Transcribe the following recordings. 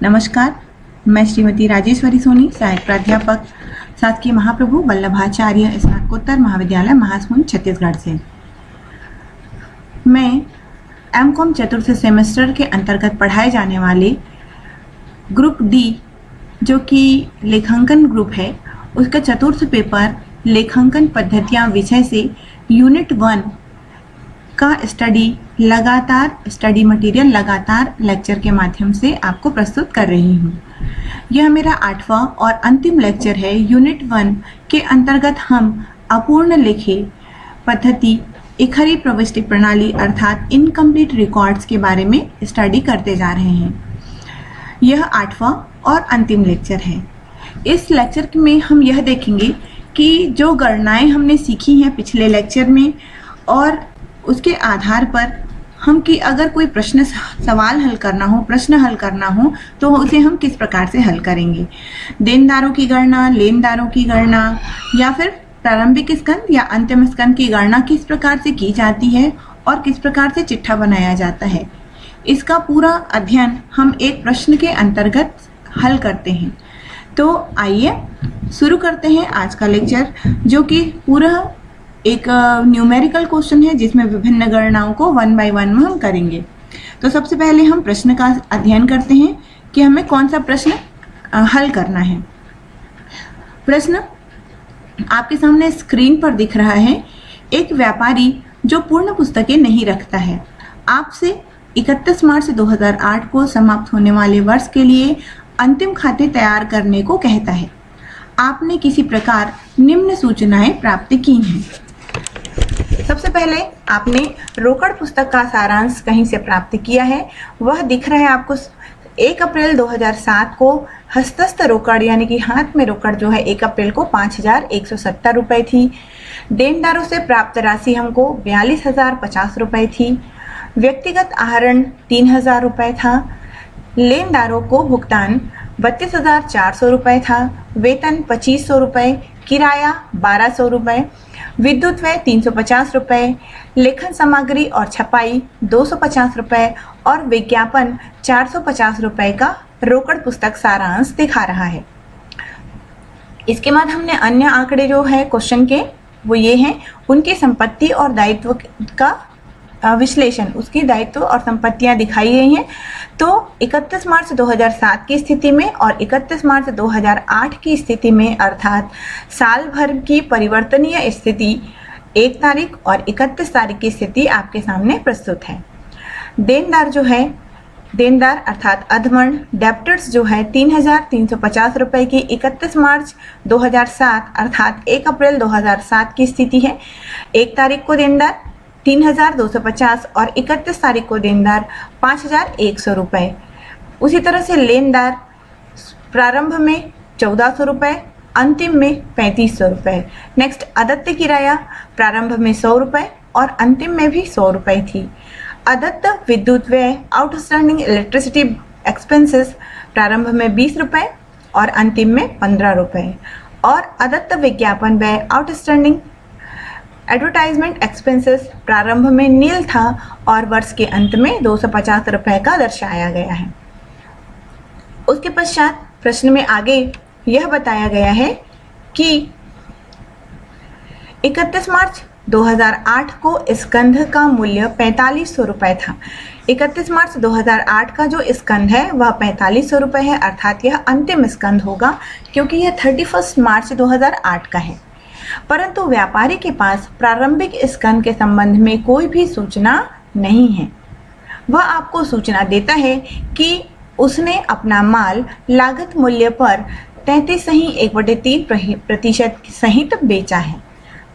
नमस्कार, मैं श्रीमती राजेश्वरी सोनी, सहायक प्राध्यापक शासकीय महाप्रभु वल्लभाचार्य स्नातकोत्तर महाविद्यालय महासमुंद छत्तीसगढ़ से। मैं एमकॉम चतुर्थ सेमेस्टर के अंतर्गत पढ़ाए जाने वाले ग्रुप डी जो कि लेखांकन ग्रुप है, उसका चतुर्थ पेपर लेखांकन पद्धतियाँ विषय से यूनिट 1 का स्टडी मटेरियल लगातार लेक्चर के माध्यम से आपको प्रस्तुत कर रही हूँ। यह मेरा 8वां और अंतिम लेक्चर है। यूनिट 1 के अंतर्गत हम अपूर्ण लेखे पद्धति इखरी प्रविष्टि प्रणाली अर्थात इनकम्प्लीट रिकॉर्ड्स के बारे में स्टडी करते जा रहे हैं। यह 8वां और अंतिम लेक्चर है। इस लेक्चर में हम यह देखेंगे कि जो गणनाएं हमने सीखी हैं पिछले लेक्चर में और उसके आधार पर हम कि अगर कोई प्रश्न हल करना हो तो उसे हम किस प्रकार से हल करेंगे। देनदारों की गणना, लेनदारों की गणना या फिर प्रारंभिक स्कंद या अंतिम स्कंद की गणना किस प्रकार से की जाती है और किस प्रकार से चिट्ठा बनाया जाता है, इसका पूरा अध्ययन हम एक प्रश्न के अंतर्गत हल करते हैं। तो आइए शुरू करते हैं आज का लेक्चर, जो कि पूरा एक न्यूमेरिकल क्वेश्चन है जिसमें विभिन्न गणनाओं को 1 बाय 1 में हम करेंगे। तो सबसे पहले हम प्रश्न का अध्ययन करते हैं कि हमें कौन सा प्रश्न हल करना है। प्रश्न आपके सामने स्क्रीन पर दिख रहा है। एक व्यापारी जो पूर्ण पुस्तकें नहीं रखता है, आपसे 31 मार्च 2008 को समाप्त होने वाले वर्ष के लिए अंतिम खाते तैयार करने को कहता है। आपने किसी प्रकार निम्न सूचनाएं प्राप्त की हैं। सबसे पहले आपने रोकड़ पुस्तक का सारांश कहीं से प्राप्त किया है। वह दिख रहा है आपको 1 अप्रैल 2007 को हस्तस्थ रोकड़ यानी कि हाथ में रोकड़ जो है 1 अप्रैल को 5,170 रुपये थी। देनदारों से प्राप्त राशि हमको 42,050 रुपये थी। व्यक्तिगत आहरण 3,000 रुपये था। लेनदारों को भुगतान 32,400 रुपये था। वेतन 2,500 रुपये, किराया 1,200 रुपये, विद्युत व्यय 350 रुपये, लेखन सामग्री और छपाई 250 रुपये और विज्ञापन 450 रुपये का रोकड़ पुस्तक सारांश दिखा रहा है। इसके बाद हमने अन्य आंकड़े जो है क्वेश्चन के वो ये हैं, उनकी संपत्ति और दायित्व का विश्लेषण, उसकी दायित्व और संपत्तियां दिखाई गई हैं। तो 31 मार्च 2007 की स्थिति में और 31 मार्च 2008 की स्थिति में अर्थात साल भर की परिवर्तनीय स्थिति 1 तारीख और 31 तारीख की स्थिति आपके सामने प्रस्तुत है। देनदार अर्थात अधमण डेप्टर्स जो है 3,350 रुपये की 31 मार्च 2007 अर्थात 1 अप्रैल 2007 की स्थिति है। 1 तारीख को देनदार 3,250 और 31 तारीख को देनदार 5,100 रुपये। उसी तरह से लेनदार प्रारंभ में 1,400 रुपये, अंतिम में 3,500 रुपये। नेक्स्ट अदत्त किराया प्रारंभ में 100 रुपये और अंतिम में भी 100 रुपये थी। अदत्त विद्युत व्यय आउटस्टैंडिंग इलेक्ट्रिसिटी एक्सपेंसेस प्रारंभ में 20 रुपये और अंतिम में 15 रुपये। और अदत्त विज्ञापन व्यय आउटस्टैंडिंग एडवर्टाइजमेंट एक्सपेंसेस प्रारंभ में नील था और वर्ष के अंत में 250 रुपये का दर्शाया गया है। उसके पश्चात प्रश्न में आगे यह बताया गया है कि 31 मार्च 2008 को स्कंध का मूल्य 4,500 रुपये था। 31 मार्च 2008 का जो स्कंध है वह 4,500 रुपये है, अर्थात यह अंतिम स्कंध होगा क्योंकि यह 31 मार्च 2008 का है। परंतु व्यापारी के पास प्रारंभिक स्कंध के संबंध में कोई भी सूचना नहीं है। वह आपको सूचना देता है कि उसने अपना माल लागत मूल्य पर 33.1/3% सहित बेचा है,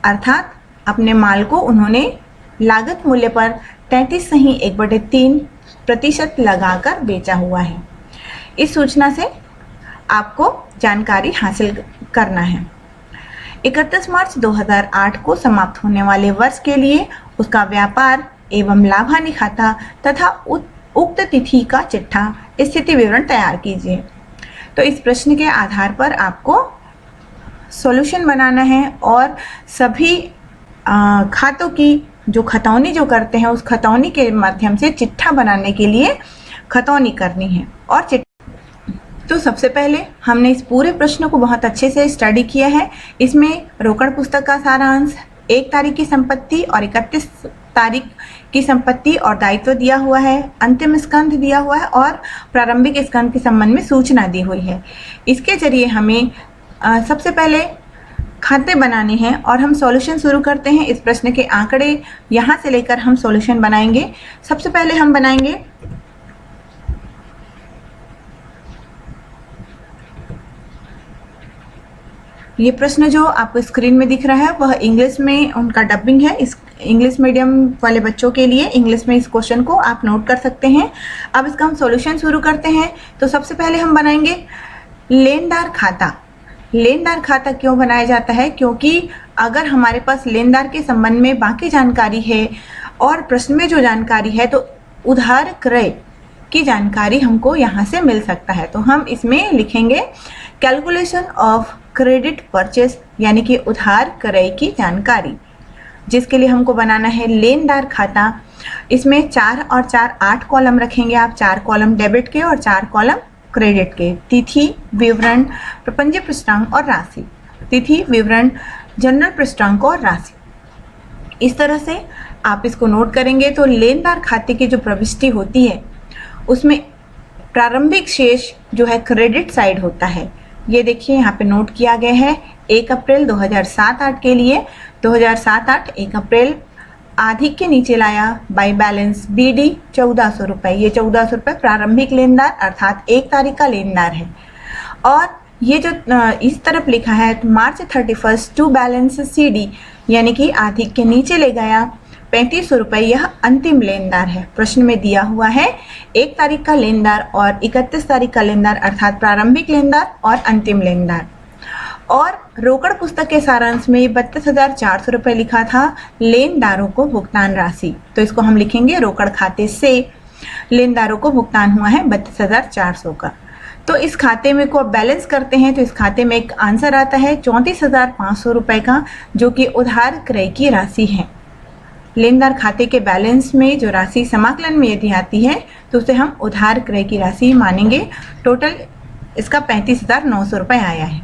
अर्थात अपने माल को उन्होंने लागत मूल्य पर 33.1/3% लगाकर बेचा हुआ है। इस सूचना से आपको जानकारी हासिल करना है। 31 मार्च 2008 को समाप्त होने वाले वर्ष के लिए उसका व्यापार एवं लाभानी खाता तथा उक्त तिथि का चिट्ठा स्थिति विवरण तैयार कीजिए। तो इस प्रश्न के आधार पर आपको सॉल्यूशन बनाना है और सभी खातों की जो खतौनी जो करते हैं उस खतौनी के माध्यम से चिट्ठा बनाने के लिए खतौनी करनी है और तो सबसे पहले हमने इस पूरे प्रश्न को बहुत अच्छे से स्टडी किया है। इसमें रोकड़ पुस्तक का सारांश, 1 तारीख की संपत्ति और 31 तारीख की संपत्ति और दायित्व दिया हुआ है, अंतिम स्कंध दिया हुआ है और प्रारंभिक स्कंध के संबंध में सूचना दी हुई है। इसके जरिए हमें सबसे पहले खाते बनाने हैं और हम सॉल्यूशन शुरू करते हैं। इस प्रश्न के आंकड़े यहाँ से लेकर हम सॉल्यूशन बनाएंगे। सबसे पहले हम बनाएंगे ये प्रश्न जो आपको स्क्रीन में दिख रहा है वह इंग्लिश में उनका डबिंग है। इस इंग्लिश मीडियम वाले बच्चों के लिए इंग्लिश में इस क्वेश्चन को आप नोट कर सकते हैं। अब इसका हम सॉल्यूशन शुरू करते हैं। तो सबसे पहले हम बनाएंगे लेनदार खाता। लेनदार खाता क्यों बनाया जाता है? क्योंकि अगर हमारे पास लेनदार के संबंध में बाकी जानकारी है और प्रश्न में जो जानकारी है तो उधार क्रय की जानकारी हमको यहाँ से मिल सकता है। तो हम इसमें लिखेंगे कैलकुलेशन ऑफ क्रेडिट परचेस, यानी कि उधार क्रय की जानकारी, जिसके लिए हमको बनाना है लेनदार खाता। इसमें 4 और 4 8 कॉलम रखेंगे आप, 4 कॉलम डेबिट के और 4 कॉलम क्रेडिट के। तिथि, विवरण, प्रपंजीय पृष्ठांक और राशि। तिथि, विवरण, जनरल पृष्ठांक और राशि। इस तरह से आप इसको नोट करेंगे। तो लेनदार खाते की जो प्रविष्टि होती है उसमें प्रारंभिक शेष जो है क्रेडिट साइड होता है। ये देखिए यहाँ पे नोट किया गया है 1 अप्रैल 2007-8 के लिए 2007-8 1 अप्रैल आधिक के नीचे लाया बाई बैलेंस BD 1400 रुपये। ये 1400 रुपये प्रारंभिक लेनदार अर्थात 1 तारीख का लेनदार है। और ये जो इस तरफ लिखा है मार्च 31 टू बैलेंस CD, यानी कि आधिक के नीचे ले गया 3500 रुपये, यह अंतिम लेनदार है। प्रश्न में दिया हुआ है 1 तारीख का लेनदार और 31 तारीख का लेनदार अर्थात प्रारंभिक लेनदार और अंतिम लेनदार। और रोकड़ पुस्तक के सारांश में 32,400 रुपये लिखा था लेनदारों को भुगतान राशि। तो इसको हम लिखेंगे रोकड़ खाते से लेनदारों को भुगतान हुआ है 32,400 का। तो इस खाते में को बैलेंस करते हैं तो इस खाते में एक आंसर आता है 34,500 रुपये का, जो कि उधार क्रय की राशि है। लेनदार खाते के बैलेंस में जो राशि समाकलन में यदि आती है तो उसे हम उधार क्रय की राशि मानेंगे। टोटल इसका 35,900 रुपये आया है।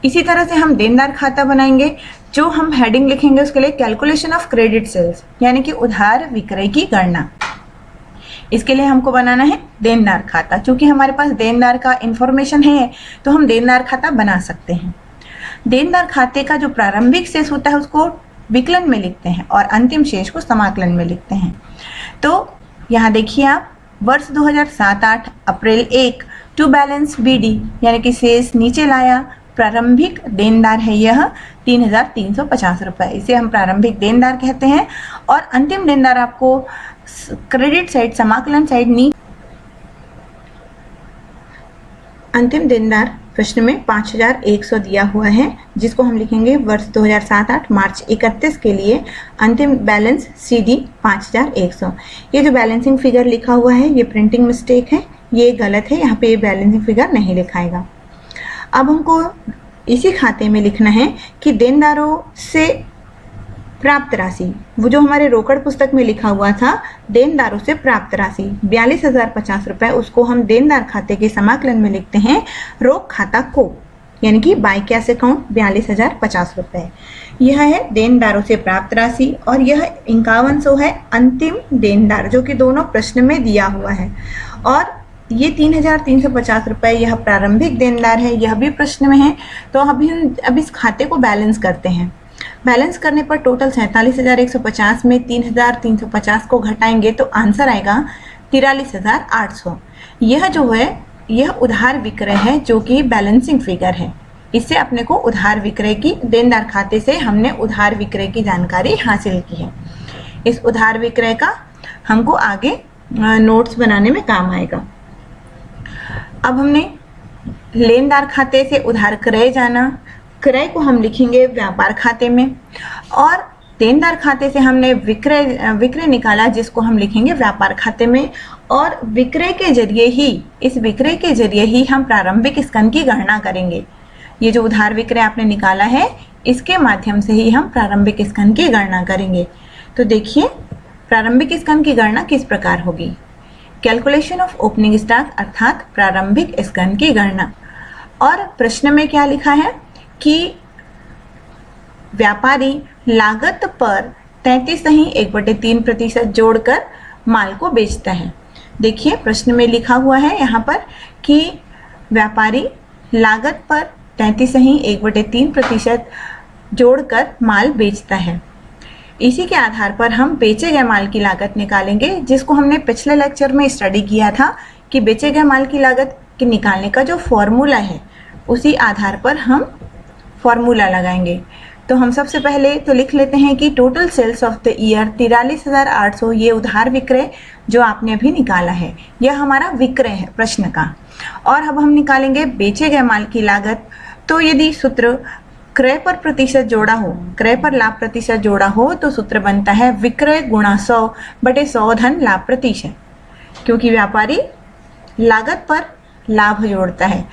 इसी तरह से हम देनदार खाता बनाएंगे। जो हम हेडिंग लिखेंगे उसके लिए कैलकुलेशन ऑफ क्रेडिट सेल्स, यानी कि उधार विक्रय की गणना। इसके लिए हमको बनाना है देनदार खाता। चूंकि हमारे पास देनदार का इंफॉर्मेशन है तो हम देनदार खाता बना सकते हैं। देनदार खाते का जो प्रारंभिक शेष होता है उसको विकलन में लिखते हैं और अंतिम शेष को समाकलन में लिखते हैं। तो यहाँ देखिए आप वर्ष 2007-8 अप्रैल 1 टू बैलेंस BD, यानी कि शेष नीचे लाया। प्रारंभिक देनदार है यह 3,350 रुपये, इसे हम प्रारंभिक देनदार कहते हैं। और अंतिम देनदार आपको क्रेडिट साइड समाकलन साइड अंतिम देनदार प्रश्न में 5,100 दिया हुआ है, जिसको हम लिखेंगे वर्ष 2007-8 मार्च 31 के लिए अंतिम बैलेंस CD 5,100। ये जो बैलेंसिंग फिगर लिखा हुआ है ये प्रिंटिंग मिस्टेक है, ये गलत है, यहाँ पे ये बैलेंसिंग फिगर नहीं लिखाएगा। अब हमको इसी खाते में लिखना है कि देनदारों से प्राप्त राशि, वो जो हमारे रोकड़ पुस्तक में लिखा हुआ था देनदारों से प्राप्त राशि 42,050 रुपये, उसको हम देनदार खाते के समाकलन में लिखते हैं रोक खाता को, यानी कि बाय कैश अकाउंट 42,050 रुपये। यह है देनदारों से प्राप्त राशि और यह 5100 है अंतिम देनदार, जो कि दोनों प्रश्न में दिया हुआ है। और ये 3,350 रुपये यह प्रारंभिक देनदार है, यह भी प्रश्न में है। तो अब इस खाते को बैलेंस करते हैं। बैलेंस करने पर टोटल 47,150 में 3,350 को घटाएंगे तो आंसर आएगा 43,800। यह जो है यह उधार विक्रय है, जो कि बैलेंसिंग फिगर है। इससे अपने को उधार विक्रय की देनदार खाते से हमने उधार विक्रय की जानकारी हासिल की है। इस उधार विक्रय का हमको आगे नोट्स बनाने में काम आएगा। अब हमने लेनदार खाते से उधार क्रय जाना, क्रय को हम लिखेंगे व्यापार खाते में, और देनदार खाते से हमने विक्रय निकाला, जिसको हम लिखेंगे व्यापार खाते में। और विक्रय के जरिए ही हम प्रारंभिक स्कंध की गणना करेंगे। ये जो उधार विक्रय आपने निकाला है इसके माध्यम से ही हम प्रारंभिक स्कंध की गणना करेंगे। तो देखिए प्रारंभिक स्कंध की गणना किस प्रकार होगी। कैलकुलेशन ऑफ ओपनिंग स्टॉक अर्थात प्रारंभिक स्कंद की गणना। और प्रश्न में क्या लिखा है कि व्यापारी लागत पर 33.1/3% जोड़कर माल को बेचता है। देखिए प्रश्न में लिखा हुआ है यहाँ पर कि व्यापारी लागत पर 33.1/3% जोड़कर माल बेचता है। इसी के आधार पर हम बेचे गए माल की लागत निकालेंगे, जिसको हमने पिछले लेक्चर में स्टडी किया था कि बेचे गए माल की लागत के निकालने का जो फॉर्मूला है उसी आधार पर हम फॉर्मूला लगाएंगे। तो हम सबसे पहले तो लिख लेते हैं कि total sales of the year 43,800, ये उधार विक्रय जो आपने अभी निकाला है, यह हमारा विक्रय है प्रश्न का। और अब हम निकालेंगे बेचे गए माल की लागत। तो यदि सूत्र क्रय पर प्रतिशत जोड़ा हो, क्रय पर लाभ प्रतिशत जोड़ा हो, तो सूत्र बनता है विक्रय गुणा 100/100 धन लाभ प्रतिशत, क्योंकि व्यापारी लागत पर लाभ जोड़ता है।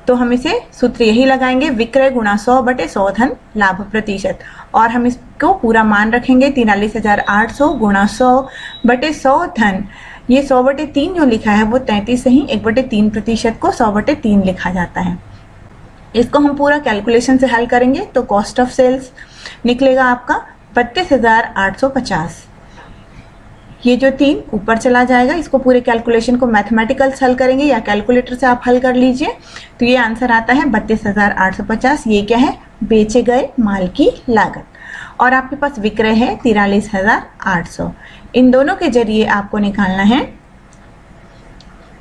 तो हम इसे सूत्र यही लगाएंगे, विक्रय गुणा 100/100 धन लाभ प्रतिशत। और हम इसको पूरा मान रखेंगे 43,800 गुणा 100/100 धन, ये 100/3 जो लिखा है वो 33.1/3% को 100/3 लिखा जाता है। इसको हम पूरा कैलकुलेशन से हल करेंगे तो कॉस्ट ऑफ सेल्स निकलेगा आपका 32,850। ये जो 3 ऊपर चला जाएगा, इसको पूरे कैलकुलेशन को मैथमेटिकल हल करेंगे या कैलकुलेटर से आप हल कर लीजिए, तो ये आंसर आता है 32,850। ये क्या है? बेचे गए माल की लागत। और आपके पास विक्रय है 43,800। इन दोनों के जरिए आपको निकालना है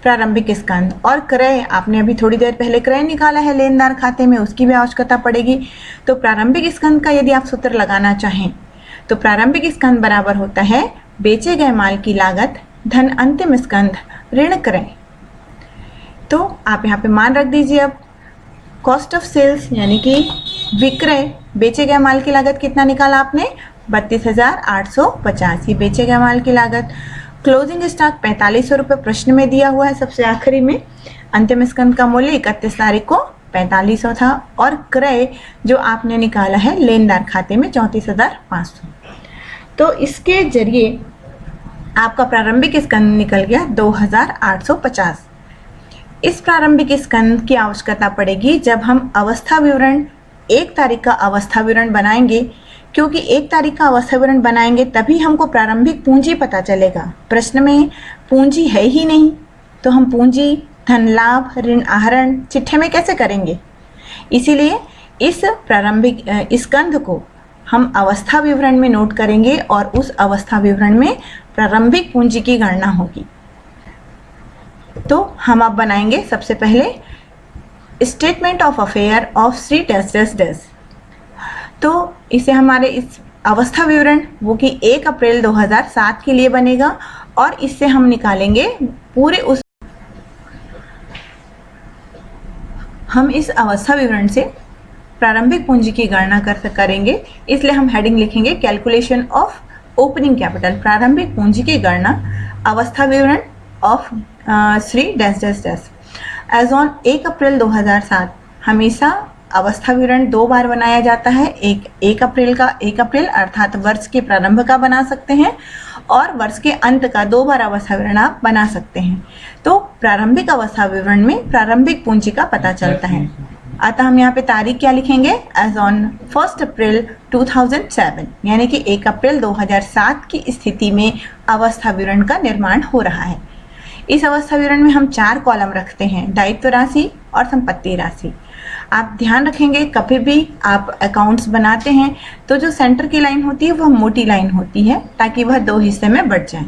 प्रारंभिक स्कंद। और क्रय आपने अभी थोड़ी देर पहले क्रय निकाला है लेनदार खाते में, उसकी भी आवश्यकता पड़ेगी। तो प्रारंभिक स्कंद का यदि आप सूत्र लगाना चाहें तो प्रारंभिक स्कंद बराबर होता है बेचे गए माल की लागत धन अंतिम स्कंद ऋण क्रय। तो आप यहाँ पे मान रख दीजिए। अब कॉस्ट ऑफ सेल्स यानी कि विक्रय, बेचे गए माल की लागत कितना निकाला आपने? 32,850, ये बेचे गए माल की लागत। क्लोजिंग स्टॉक 4500 रुपये प्रश्न में दिया हुआ है सबसे आखिरी में। अंतिम स्कंद का मूल्य 31 तारीख को 4500 था। और क्रय जो आपने निकाला है लेनदार खाते में 34,500। तो इसके जरिए आपका प्रारंभिक स्कंद निकल गया 2,850। इस प्रारंभिक स्कंद की आवश्यकता पड़ेगी जब हम अवस्था विवरण 1 तारीख का अवस्था विवरण बनाएंगे, क्योंकि 1 तारीख का अवस्था विवरण बनाएंगे तभी हमको प्रारंभिक पूंजी पता चलेगा। प्रश्न में पूंजी है ही नहीं, तो हम पूंजी, धन लाभ, ऋण आहरण चिट्ठे में कैसे करेंगे? इसीलिए इस प्रारंभिक स्कंद को हम अवस्था विवरण में नोट करेंगे और उस अवस्था विवरण में प्रारंभिक पूंजी की गणना होगी। तो हम अब बनाएंगे सबसे पहले statement of affair of Shri dash dash dash. तो इसे हमारे इस अवस्था विवरण वो कि 1 अप्रैल 2007 के लिए बनेगा और इससे हम निकालेंगे पूरे उस, हम इस अवस्था विवरण से प्रारंभिक पूंजी की गणना करेंगे। इसलिए हम हेडिंग लिखेंगे कैलकुलेशन ऑफ ओपनिंग कैपिटल, प्रारंभिक पूंजी की गणना, अवस्था विवरण of Shri dash dash dash as on 1 April 2007। हमेशा अवस्था विवरण 2 बार बनाया जाता है। 1 अप्रैल का 1 अप्रैल अर्थात वर्ष के प्रारंभ का बना सकते हैं और वर्ष के अंत का 2 बार अवस्था विवरण आप बना सकते हैं। तो प्रारंभिक अवस्था विवरण में प्रारंभिक पूंजी का पता चलता है। अतः हम यहाँ पे तारीख क्या लिखेंगे? एज ऑन 1 अप्रैल 2007, यानी कि 1 अप्रैल 2007 की स्थिति में अवस्था विवरण का निर्माण हो रहा है। इस अवस्था विवरण में हम 4 कॉलम रखते हैं, दायित्व राशि और संपत्ति राशि। आप ध्यान रखेंगे कभी भी आप अकाउंट्स बनाते हैं तो जो सेंटर की लाइन होती है वह मोटी लाइन होती है ताकि वह 2 हिस्से में बंट जाए।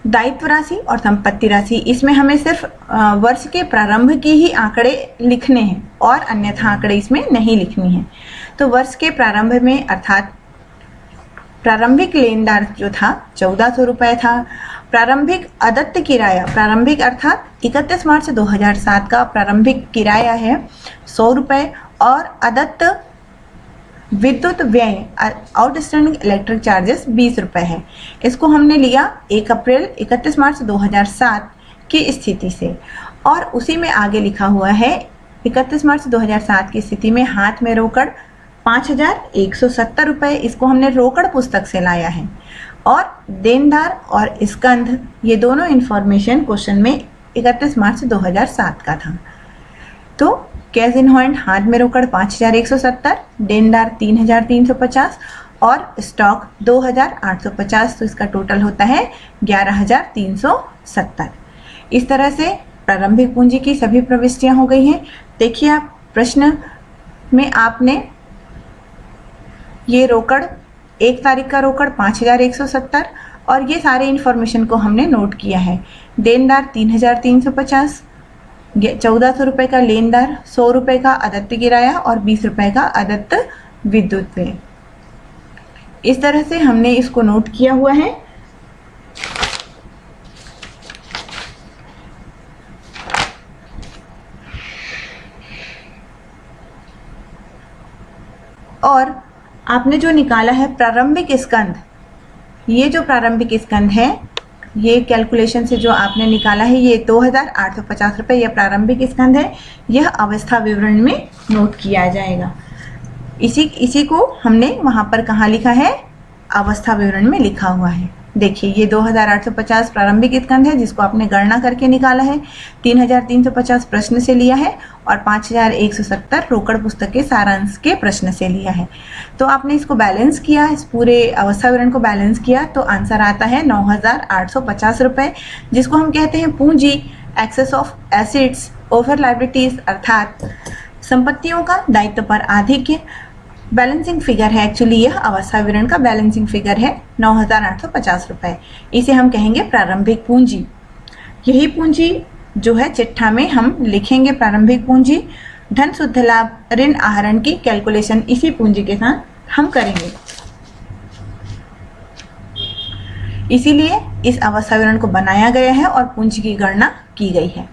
दायित्व राशि और संपत्ति राशि, इसमें हमें सिर्फ वर्ष के प्रारंभ की ही आंकड़े लिखने हैं और अन्यथा आंकड़े इसमें नहीं लिखनी है। तो वर्ष के प्रारंभ में अर्थात प्रारंभिक लेनदार जो था 1400 रुपये था। प्रारंभिक अदत्त किराया, प्रारंभिक अर्थात 31 मार्च 2007 का प्रारंभिक किराया है 100 रुपये और अदत्त विद्युत व्यय आउटस्टैंडिंग इलेक्ट्रिक चार्जेस 20 रुपये है। इसको हमने लिया 1 अप्रैल 31 मार्च 2007 की स्थिति से और उसी में आगे लिखा हुआ है 31 मार्च 2007 की स्थिति में हाथ में रोकड़ 5,170 रुपये, इसको हमने रोकड़ पुस्तक से लाया है। और देनदार और स्कंध, ये दोनों इंफॉर्मेशन क्वेश्चन में 31 मार्च 2007 का था। तो कैश इन हैंड हाथ में रोकड़ 5170, देनदार 3350 और स्टॉक 2850, तो इसका टोटल होता है 11370। इस तरह से प्रारंभिक पूंजी की सभी प्रविष्टियां हो गई हैं। देखिए आप प्रश्न में आपने ये रोकड़ 1 तारीख का रोकड़ 5170 और ये सारे इंफॉर्मेशन को हमने नोट किया है। देनदार 3350, 1400 रुपये का लेनदार, 100 रुपये का आदत्त किराया और 20 रुपये का आदत्त विद्युत व्यय। इस तरह से हमने इसको नोट किया हुआ है। और आपने जो निकाला है प्रारंभिक स्कंध, ये जो प्रारंभिक स्कंध है, ये कैलकुलेशन से जो आपने निकाला है, ये 2850 रुपये यह प्रारंभिक स्कंध है। यह अवस्था विवरण में नोट किया जाएगा। इसी को हमने वहाँ पर कहाँ लिखा है, अवस्था विवरण में लिखा हुआ है। देखिए ये 2850 प्रारंभिक स्कंध है जिसको आपने गणना करके निकाला है, 3350 प्रश्न से लिया है और 5170 रोकड़ पुस्तक के सारांश के प्रश्न से लिया है। तो आपने इसको बैलेंस किया, इस पूरे अवस्था विवरण को बैलेंस किया तो आंसर आता है 9850 रुपये, जिसको हम कहते हैं पूंजी, excess of assets over liabilities, अर्थात संपत्तियों का दायित्व पर आधिक्य। बैलेंसिंग फिगर है, एक्चुअली यह अवस्था विवरण का बैलेंसिंग फिगर है 9850 रुपये। इसे हम कहेंगे प्रारंभिक पूंजी। यही पूंजी जो है चिट्ठा में हम लिखेंगे प्रारंभिक पूंजी। धन शुद्ध लाभ ऋण आहरण की कैलकुलेशन इसी पूंजी के साथ हम करेंगे। इसीलिए इस अवस्था विवरण को बनाया गया है और पूंजी की गणना की गई है।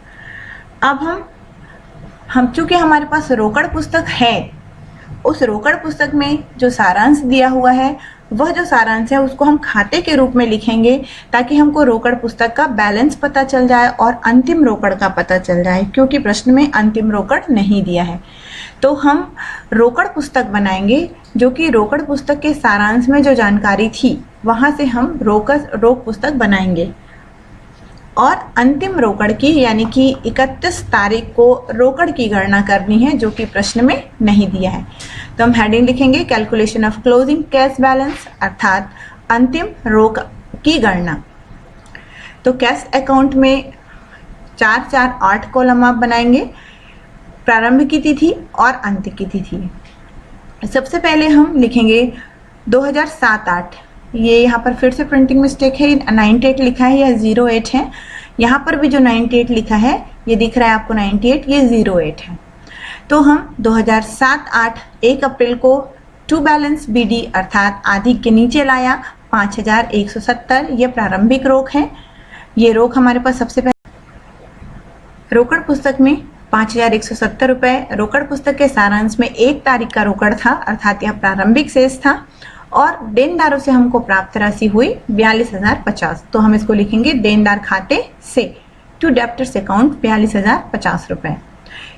अब हम चूंकि हमारे पास रोकड़ पुस्तक है, उस रोकड़ पुस्तक में जो सारांश दिया हुआ है, वह जो सारांश है उसको हम खाते के रूप में लिखेंगे ताकि हमको रोकड़ पुस्तक का बैलेंस पता चल जाए और अंतिम रोकड़ का पता चल जाए, क्योंकि प्रश्न में अंतिम रोकड़ नहीं दिया है। तो हम रोकड़ पुस्तक बनाएंगे जो कि रोकड़ पुस्तक के सारांश में जो जानकारी थी वहाँ से हम रोक पुस्तक बनाएंगे और अंतिम रोकड़ की यानी कि 31 तारीख को रोकड़ की गणना करनी है जो कि प्रश्न में नहीं दिया है। तो हम हेडिंग लिखेंगे calculation of closing cash balance, अर्थात अंतिम रोक की गणना। तो कैश अकाउंट में 4-4-8 कॉलम आप बनाएंगे, प्रारंभ की तिथि और अंत की तिथि। सबसे पहले हम लिखेंगे 2007-8, ये यहाँ पर फिर से प्रिंटिंग मिस्टेक है, 98 लिखा है या 08 है। यहाँ पर भी जो 98 लिखा है, ये दिख रहा है आपको 98, ये 08 है। तो हम 2007-8 1 अप्रैल को टू बैलेंस BD अर्थात आधी के नीचे लाया 5170, ये प्रारंभिक रोक है। ये रोक हमारे पास सबसे पहले रोकड़ पुस्तक में 5170 रुपये, रोकड़ पुस्तक के सारांश में 1 तारीख का रोकड़ था अर्थात यह प्रारंभिक शेष था और देनदारों से हमको प्राप्त राशि हुई 42,050। तो हम इसको लिखेंगे देनदार खाते से टू डेब्टर्स अकाउंट 42,050 रुपये।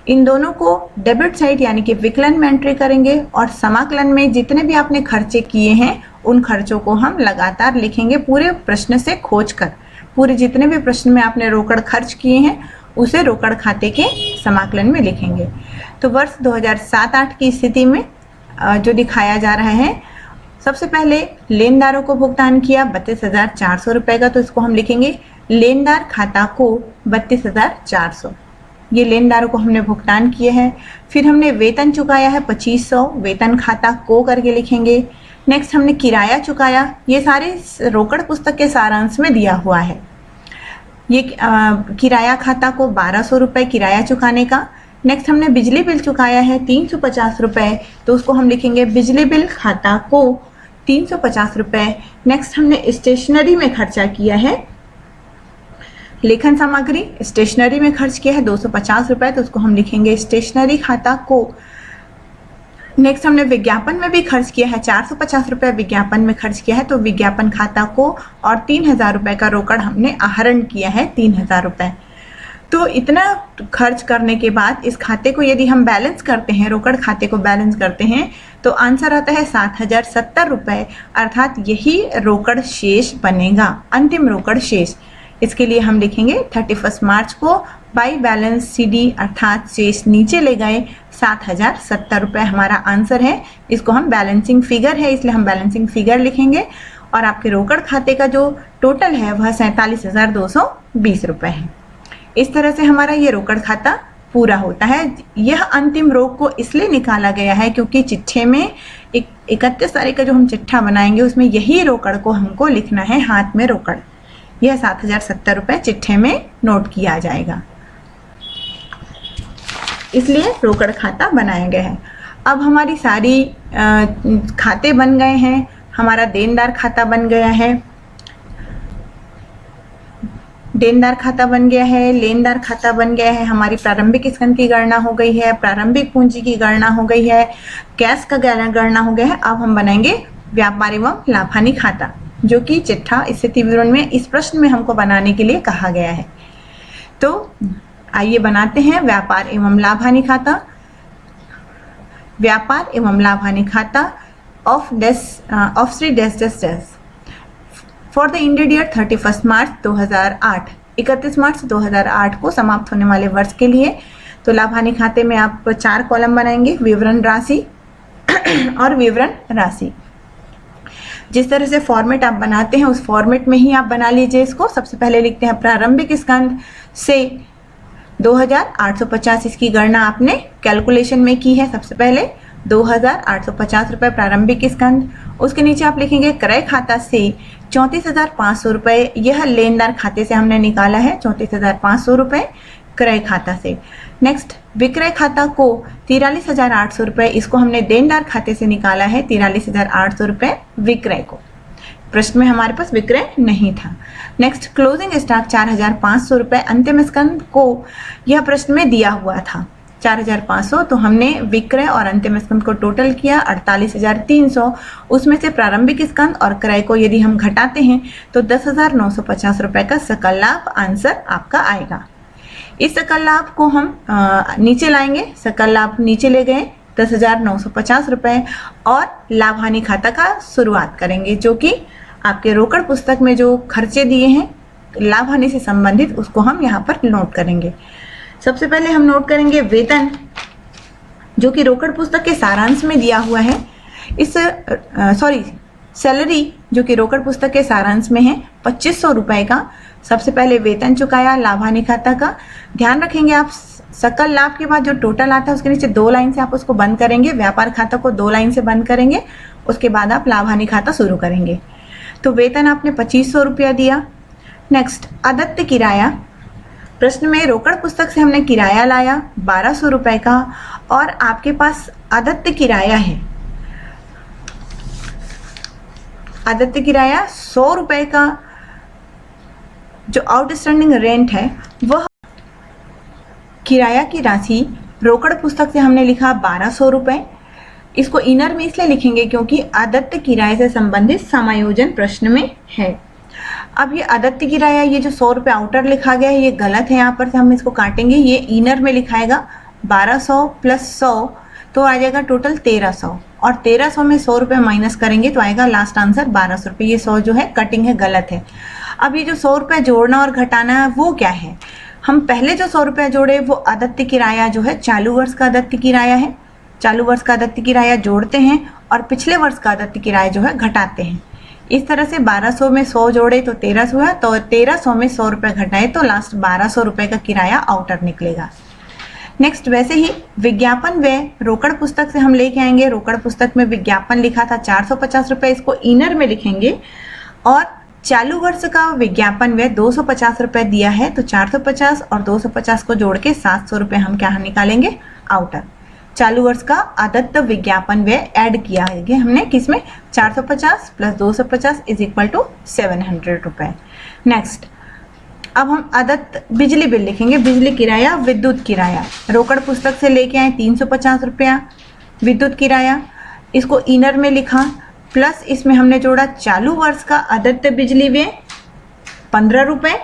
इन दोनों को डेबिट साइड यानी कि विकलन में एंट्री करेंगे और समाकलन में जितने भी आपने खर्चे किए हैं उन खर्चों को हम लगातार लिखेंगे पूरे प्रश्न से खोज कर। पूरे जितने भी प्रश्न में आपने रोकड़ खर्च किए हैं उसे रोकड़ खाते के समाकलन में लिखेंगे। तो वर्ष 2007-8 की स्थिति में जो दिखाया जा रहा है, सबसे पहले लेनदारों को भुगतान किया 32,400 रुपये का, तो इसको हम लिखेंगे लेनदार खाता को 32,400। ये लेनदारों को हमने भुगतान किए हैं। फिर हमने वेतन चुकाया है 2500, वेतन खाता को करके लिखेंगे। नेक्स्ट हमने किराया चुकाया, ये सारे रोकड़ पुस्तक के सारांश में दिया हुआ है। ये किराया खाता को 1200 रुपये किराया चुकाने का। नेक्स्ट हमने बिजली बिल चुकाया है 350 रुपये, तो उसको हम लिखेंगे बिजली बिल खाता को 350 रुपये। नेक्स्ट हमने स्टेशनरी में खर्चा किया है, लेखन सामग्री स्टेशनरी में खर्च किया है 250 रुपये, तो उसको हम लिखेंगे स्टेशनरी खाता को। नेक्स्ट हमने विज्ञापन में भी खर्च किया है 450 रुपये विज्ञापन में खर्च किया है, तो विज्ञापन खाता को और 3000 रुपये का रोकड़ हमने आहरण किया है 3000 रुपये। तो इतना खर्च करने के बाद इस खाते को यदि हम बैलेंस करते हैं, रोकड़ खाते को बैलेंस करते हैं, तो आंसर आता है 7,070 रुपये, अर्थात यही रोकड़ शेष बनेगा, अंतिम रोकड़ शेष। इसके लिए हम लिखेंगे 31 मार्च को बाई बैलेंस CD अर्थात शेष नीचे ले गए 7,070 रुपये हमारा आंसर है। इसको हम बैलेंसिंग फिगर है इसलिए हम बैलेंसिंग फिगर लिखेंगे और आपके रोकड़ खाते का जो टोटल है वह 47,220 रुपये है। इस तरह से हमारा ये रोकड़ खाता पूरा होता है। यह अंतिम रोक को इसलिए निकाला गया है क्योंकि चिट्ठे में 31 तारीख का जो हम चिट्ठा बनाएंगे उसमें यही रोकड़ को हमको लिखना है, हाथ में रोकड़। यह 7,070 रुपये चिट्ठे में नोट किया जाएगा, इसलिए रोकड़ खाता बनाया गया है। अब हमारी सारी खाते बन गए हैं। हमारा देनदार खाता बन गया है, देनदार खाता बन गया है, लेनदार खाता बन गया है, हमारी प्रारंभिक स्कंध की गणना हो गई है, प्रारंभिक पूंजी की गणना हो गई है, कैश का गणना हो गया है। अब हम बनाएंगे व्यापार एवं लाभ हानि खाता, जो कि चिट्ठा स्थिति विवरण में इस प्रश्न में हमको बनाने के लिए कहा गया है। तो आइए बनाते हैं व्यापार एवं लाभ हानि खाता। व्यापार एवं लाभ हानि खाता of Shri dash dash dash for the ended year 31 March 2008, 31 March 2008 को समाप्त होने वाले वर्ष के लिए। तो लाभ हानि खाते में आप 4 कॉलम बनाएंगे, विवरण राशि और विवरण राशि। जिस तरह से फॉर्मेट आप बनाते हैं उस फॉर्मेट में ही आप बना लीजिए इसको। सबसे पहले लिखते हैं प्रारंभिक स्कंध से 2,850, इसकी गणना आपने कैलकुलेशन में की है। सबसे पहले 2,850 रुपये प्रारंभिक स्कंध। उसके नीचे आप लिखेंगे क्रय खाता से 34,500 रुपये, यह लेनदार खाते से हमने निकाला है 34,500 रुपये क्रय खाता से। नेक्स्ट विक्रय खाता को 43,800 रुपये, इसको हमने देनदार खाते से निकाला है 43,800 रुपये विक्रय को। प्रश्न में हमारे पास विक्रय नहीं था। नेक्स्ट क्लोजिंग स्टॉक 4,500 रुपये अंतिम स्कंध को, यह प्रश्न में दिया हुआ था 4,500, तो हमने विक्रय और अंतिम स्कंध को टोटल किया 48,300। उसमें से प्रारंभिक स्कंध और क्रय को यदि हम घटाते हैं तो 10,950 रुपये का सकल लाभ आंसर आपका आएगा। इस सकल लाभ को हम नीचे लाएंगे, सकल लाभ नीचे ले गए 10,950 रुपये और लाभ हानि खाता का शुरुआत करेंगे, जो कि आपके रोकड़ पुस्तक में जो खर्चे दिए हैं लाभ हानि से संबंधित उसको हम यहाँ पर नोट करेंगे। सबसे पहले हम नोट करेंगे वेतन, जो कि रोकड़ पुस्तक के सारांश में दिया हुआ है। सैलरी जो कि रोकड़ पुस्तक के सारांश में है 2,500 रुपये का। सबसे पहले वेतन चुकाया लाभ हानि खाता का। ध्यान रखेंगे आप सकल लाभ के बाद जो टोटल आता है उसके नीचे 2 लाइन से आप उसको बंद करेंगे, व्यापार खाता को 2 लाइन से बंद करेंगे, उसके बाद आप लाभ हानि खाता शुरू करेंगे। तो वेतन आपने 2,500 रुपया दिया। नेक्स्ट आदत्य किराया, प्रश्न में रोकड़ पुस्तक से हमने किराया लाया 1,200 रुपये का और आपके पास आदत्य किराया है, आदत्य किराया 100 रुपये का जो आउटस्टैंडिंग रेंट है वह किराया की राशि रोकड़ पुस्तक से हमने लिखा 1,200 रुपये। इसको इनर में इसलिए लिखेंगे क्योंकि आदत्य किराए से संबंधित समायोजन प्रश्न में है। अब ये आदत्य किराया, ये जो 100 रुपये आउटर लिखा गया है ये गलत है, यहाँ पर से हम इसको काटेंगे, ये इनर में लिखाएगा 1,200 प्लस 100 तो आ जाएगा टोटल 1,300 और 1,300 में 100 रुपये माइनस करेंगे तो आएगा लास्ट आंसर 1,200 रुपये। ये 100 जो है कटिंग है, गलत है। अब ये जो 100 रुपये जोड़ना और घटाना है वो क्या है, हम पहले जो 100 रुपये जोड़े वो आदत्य किराया जो है चालू वर्ष का आदत्य किराया है, चालू वर्ष का आदत्य किराया जोड़ते हैं और पिछले वर्ष का आदत्य किराया जो है घटाते हैं। इस तरह से 1,200 में 100 जोड़े तो 1,300 है, तो 1,300 में 100 रुपये घटाए तो लास्ट 1,200 रुपये का किराया आउटर निकलेगा। नेक्स्ट वैसे ही विज्ञापन व्यय रोकड़ पुस्तक से हम लेके आएंगे। रोकड़ पुस्तक में विज्ञापन लिखा था 450 रुपये, इसको इनर में लिखेंगे और चालू वर्ष का विज्ञापन व्यय 250 रुपये दिया है तो 450 और 250 को जोड़ के 700 रुपये हम क्या निकालेंगे आउटर। चालू वर्ष का आदत्त विज्ञापन व्यय ऐड किया है हमने किसमें 450 प्लस 250 इज इक्वल टू 700 रुपये। नेक्स्ट अब हम आदत्त बिजली बिल लिखेंगे, बिजली किराया विद्युत किराया रोकड़ पुस्तक से लेके आए 350 रुपया विद्युत किराया, इसको इनर में लिखा प्लस इसमें हमने जोड़ा चालू वर्ष का आदत्त बिजली व्यय 15 रुपये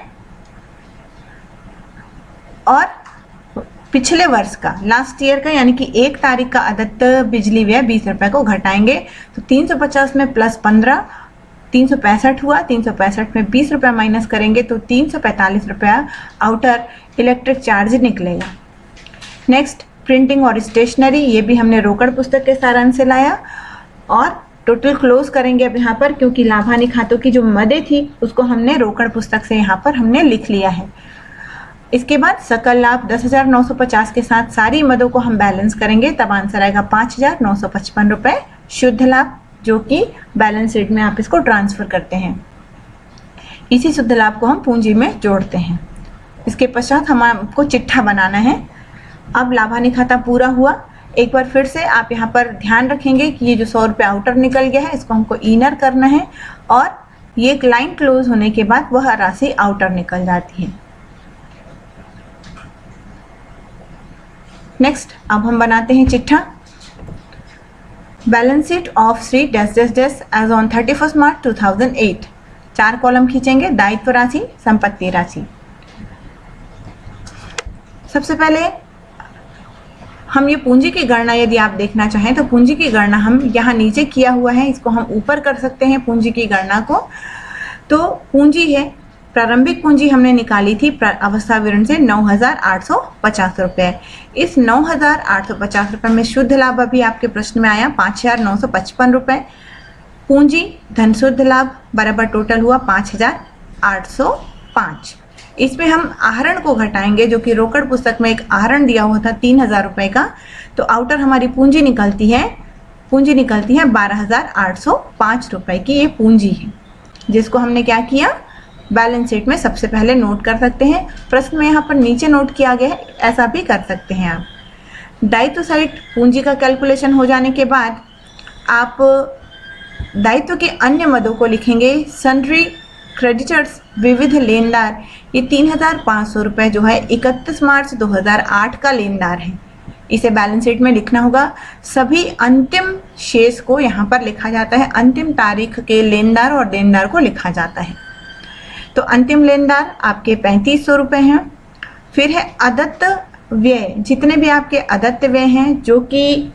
और पिछले वर्ष का लास्ट ईयर का यानी कि 1 तारीख का अदत्त बिजली व्यय 20 रुपये को घटाएंगे। तो 350 में प्लस 15 365 हुआ, 365 में 20 रुपये माइनस करेंगे तो 345 रुपया आउटर इलेक्ट्रिक चार्ज निकलेगा। नेक्स्ट प्रिंटिंग और स्टेशनरी, ये भी हमने रोकड़ पुस्तक के सारांश से लाया और टोटल क्लोज करेंगे अब यहाँ पर, क्योंकि लाभ हानि खातों की जो मदें थी उसको हमने रोकड़ पुस्तक से यहाँ पर हमने लिख लिया है। इसके बाद सकल लाभ 10,950 के साथ सारी मदों को हम बैलेंस करेंगे, तब आंसर आएगा 5,955 रुपये शुद्ध लाभ, जो कि बैलेंस शीट में आप इसको ट्रांसफर करते हैं। इसी शुद्ध लाभ को हम पूंजी में जोड़ते हैं। इसके पश्चात हमको चिट्ठा बनाना है। अब लाभ हानि खाता पूरा हुआ। एक बार फिर से आप यहाँ पर ध्यान रखेंगे कि ये जो 100 रुपये आउटर निकल गया है इसको हमको इनर करना है और ये एक लाइन क्लोज होने के बाद वह राशि आउटर निकल जाती है। नेक्स्ट अब हम बनाते हैं चिट्ठा। Balance sheet of Shri dash dash dash as on 31 March 2008। 4 column खींचेंगे, दायित्व राशि, संपत्ति राशि। सबसे पहले हम ये पूंजी की गणना यदि आप देखना चाहें तो पूंजी की गणना हम यहाँ नीचे किया हुआ है, इसको हम ऊपर कर सकते हैं पूंजी की गणना को। तो पूंजी है, प्रारंभिक पूंजी हमने निकाली थी अवस्था विवरण से 9,850 रुपये। इस 9,850 रुपये में शुद्ध लाभ अभी आपके प्रश्न में आया 5,955 रुपये। पूंजी धन शुद्ध लाभ बराबर टोटल हुआ 5,805। इसमें हम आहरण को घटाएंगे, जो कि रोकड़ पुस्तक में एक आहरण दिया हुआ था 3,000 रुपये का। तो आउटर हमारी पूंजी निकलती है 12,805 रुपये की ये पूंजी है, जिसको हमने क्या किया बैलेंस शीट में सबसे पहले नोट कर सकते हैं। प्रश्न में यहाँ पर नीचे नोट किया गया है, ऐसा भी कर सकते हैं आप। दायित्व साइड पूंजी का कैलकुलेशन हो जाने के बाद आप दायित्व के अन्य मदों को लिखेंगे। सन्ड्री क्रेडिटर्स विविध लेनदार, ये 3,500 रुपये जो है 31 मार्च 2008 का लेनदार है, इसे बैलेंस शीट में लिखना होगा। सभी अंतिम शेष को यहाँ पर लिखा जाता है, अंतिम तारीख के लेनदार और देनदार को लिखा जाता है। तो अंतिम लेनदार आपके 3,500 रुपये हैं। फिर है अदत्त व्यय, जितने भी आपके अदत्त व्यय हैं जो कि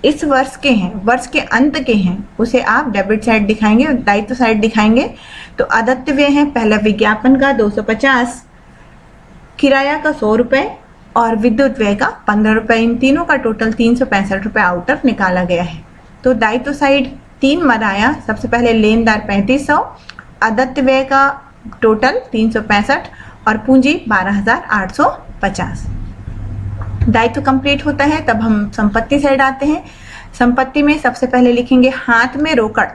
इस वर्ष के हैं, वर्ष के अंत के हैं, उसे आप डेबिट साइड दिखाएंगे और दायित्व साइड दिखाएंगे। तो अदत्त व्यय है पहला विज्ञापन का 250, किराया का 100 रुपये और विद्युत व्यय का 15 रुपये। इन तीनों का टोटल 365 रुपये आउटर निकाला गया है। तो दायित्व साइड 3 मद आया। सबसे पहले लेनदार 3,500, अदत्त व्यय का टोटल 365 और पूंजी 12,850। दायित्व कंप्लीट होता है तब हम संपत्ति साइड आते हैं। संपत्ति में सबसे पहले लिखेंगे हाथ में रोकड़।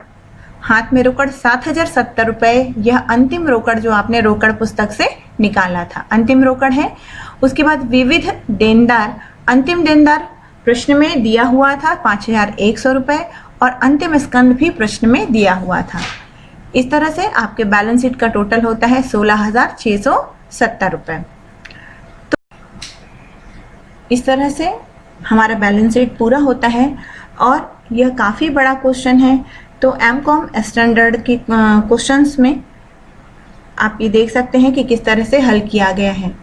हाथ में रोकड़ 7,070 रुपये, यह अंतिम रोकड़ जो आपने रोकड़ पुस्तक से निकाला था, अंतिम रोकड़ है। उसके बाद विविध देनदार, अंतिम देनदार प्रश्न में दिया हुआ था 5,100 रुपये और अंतिम स्कंद भी प्रश्न में दिया हुआ था। इस तरह से आपके बैलेंस शीट का टोटल होता है 16,670 रुपये। तो इस तरह से हमारा बैलेंस शीट पूरा होता है और यह काफ़ी बड़ा क्वेश्चन है। तो एमकॉम स्टैंडर्ड के क्वेश्चंस में आप ये देख सकते हैं कि किस तरह से हल किया गया है।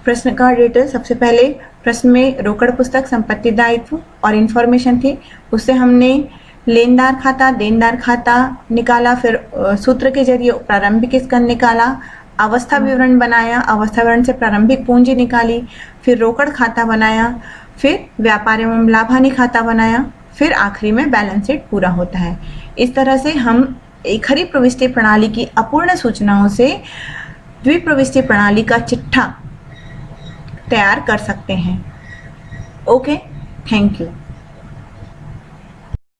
प्रश्न का डिटेल, सबसे पहले प्रश्न में रोकड़ पुस्तक, संपत्ति, दायित्व और इन्फॉर्मेशन थी, उससे हमने लेनदार खाता, देनदार खाता निकाला, फिर सूत्र के जरिए प्रारंभिक स्कंद निकाला, अवस्था विवरण बनाया, अवस्था विवरण से प्रारंभिक पूंजी निकाली, फिर रोकड़ खाता बनाया, फिर व्यापार एवं लाभ हानि खाता बनाया, फिर आखिरी में बैलेंस शीट पूरा होता है। इस तरह से हम एक खरी प्रविष्टि प्रणाली की अपूर्ण सूचनाओं से द्विप्रविष्टि प्रणाली का चिट्ठा तैयार कर सकते हैं। Okay, thank you.